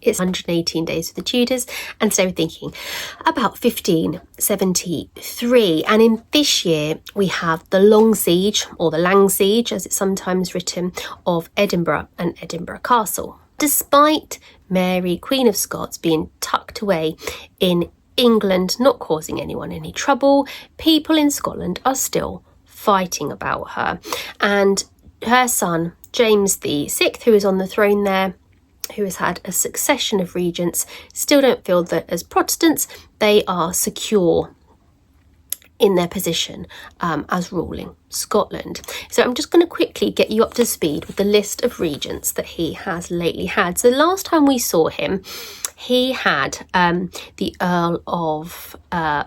It's 118 days for the Tudors, and so we're thinking about 1573. And in this year, we have the Long Siege, or the Lang Siege, as it's sometimes written, of Edinburgh and Edinburgh Castle. Despite Mary, Queen of Scots, being tucked away in England, not causing anyone any trouble, people in Scotland are still fighting about her. And her son, James VI, who is on the throne there, who has had a succession of regents, still don't feel that as Protestants they are secure in their position as ruling Scotland. So I'm just going to quickly get you up to speed with the list of regents that he has lately had. So last time we saw him, he had the Earl of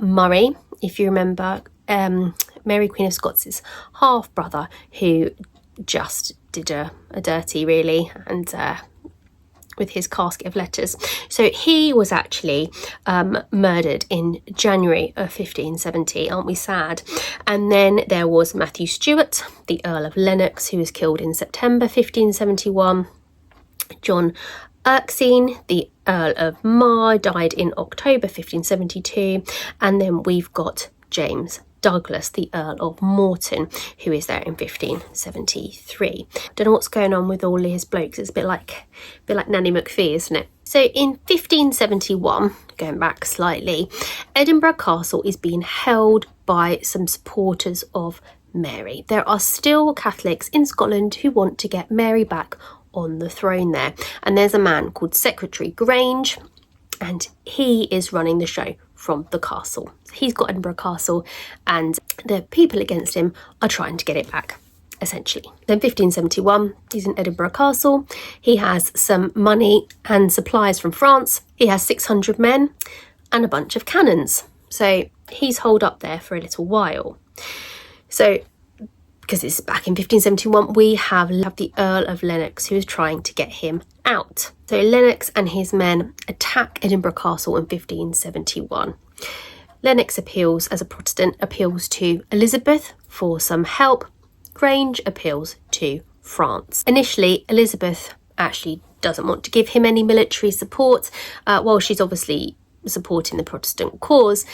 Murray, if you remember, Mary Queen of Scots' half brother, who just did a dirty really, and with his casket of letters. So he was actually murdered in January of 1570, aren't we sad? And then there was Matthew Stewart, the Earl of Lennox, who was killed in September 1571. John Erskine, the Earl of Mar, died in October 1572. And then we've got James Douglas, the Earl of Morton, who is there in 1573. Don't know what's going on with all his blokes. It's a bit like Nanny McPhee, isn't it? So in 1571, going back slightly, Edinburgh Castle is being held by some supporters of Mary. There are still Catholics in Scotland who want to get Mary back on the throne there. And there's a man called Secretary Grange, and he is running the show from the castle. He's got Edinburgh Castle, and the people against him are trying to get it back, essentially. Then 1571, he's in Edinburgh Castle. He has some money and supplies from France. He has 600 men and a bunch of cannons. So he's holed up there for a little while. So because it's back in 1571, we have the Earl of Lennox, who is trying to get him out. So Lennox and his men attack Edinburgh Castle in 1571. Lennox appeals, as a Protestant, appeals to Elizabeth for some help. Grange appeals to France. Initially, Elizabeth actually doesn't want to give him any military support. While she's obviously supporting the Protestant cause,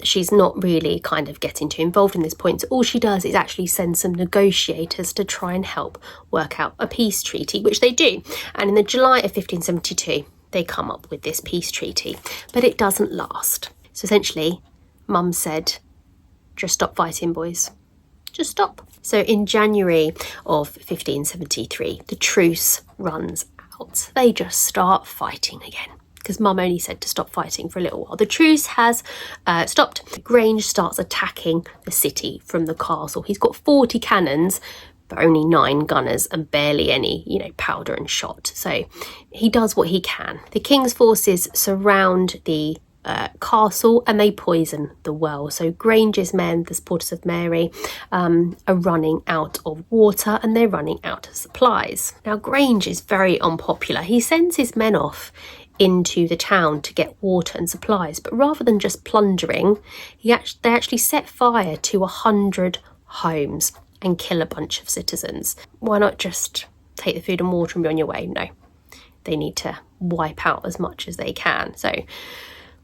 she's not really kind of getting too involved in this point. So all she does is actually send some negotiators to try and help work out a peace treaty, which they do. And in the July of 1572, they come up with this peace treaty, but it doesn't last. So essentially, Mum said, just stop fighting, boys. Just stop. So in January of 1573, the truce runs out. They just start fighting again, because Mum only said to stop fighting for a little while. The truce has stopped. Grange starts attacking the city from the castle. He's got 40 cannons, but only 9 gunners and barely any, powder and shot. So he does what he can. The king's forces surround the castle and they poison the well. So Grange's men, the supporters of Mary, are running out of water and they're running out of supplies. Now Grange is very unpopular. He sends his men off into the town to get water and supplies, but rather than just plundering, they actually set fire to 100 homes and kill a bunch of citizens. Why not just take the food and water and be on your way? No, they need to wipe out as much as they can. So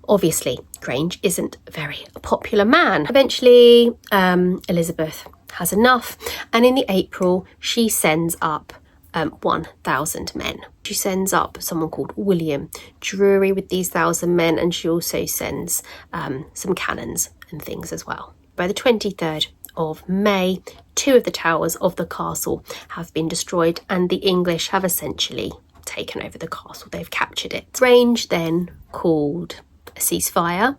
obviously Grange isn't a very popular man. Eventually Elizabeth has enough, and in the April she sends up 1,000 men. She sends up someone called William Drury with these 1,000 men, and she also sends some cannons and things as well. By the 23rd of May, 2 of the towers of the castle have been destroyed, and the English have essentially taken over the castle. They've captured it. Grange then called a ceasefire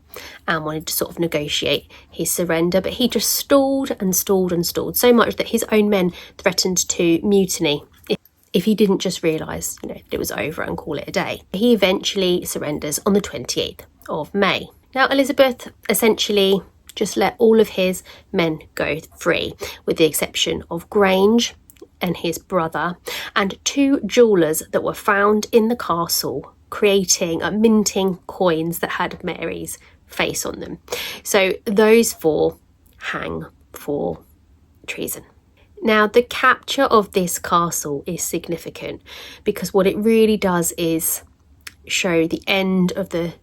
and wanted to sort of negotiate his surrender, but he just stalled and stalled and stalled, so much that his own men threatened to mutiny if he didn't just realise, that it was over and call it a day. He eventually surrenders on the 28th of May. Now Elizabeth essentially just let all of his men go free, with the exception of Grange and his brother and 2 jewellers that were found in the castle minting coins that had Mary's face on them. So those 4 hang for treason. Now, the capture of this castle is significant because what it really does is show the end of the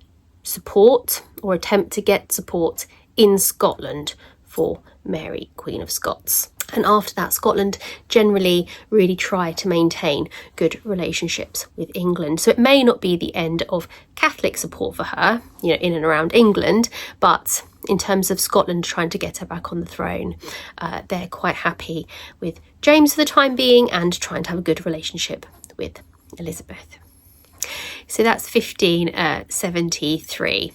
support, or attempt to get support, in Scotland for Mary, Queen of Scots. And after that, Scotland generally really try to maintain good relationships with England. So it may not be the end of Catholic support for her, in and around England, but in terms of Scotland trying to get her back on the throne, they're quite happy with James for the time being and trying to have a good relationship with Elizabeth. So that's 1573.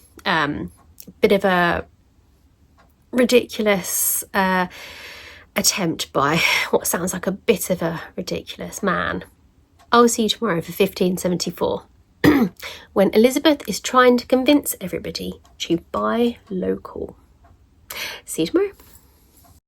Bit of a ridiculous attempt by what sounds like a bit of a ridiculous man. I'll see you tomorrow for 1574, when Elizabeth is trying to convince everybody to buy local. See you tomorrow.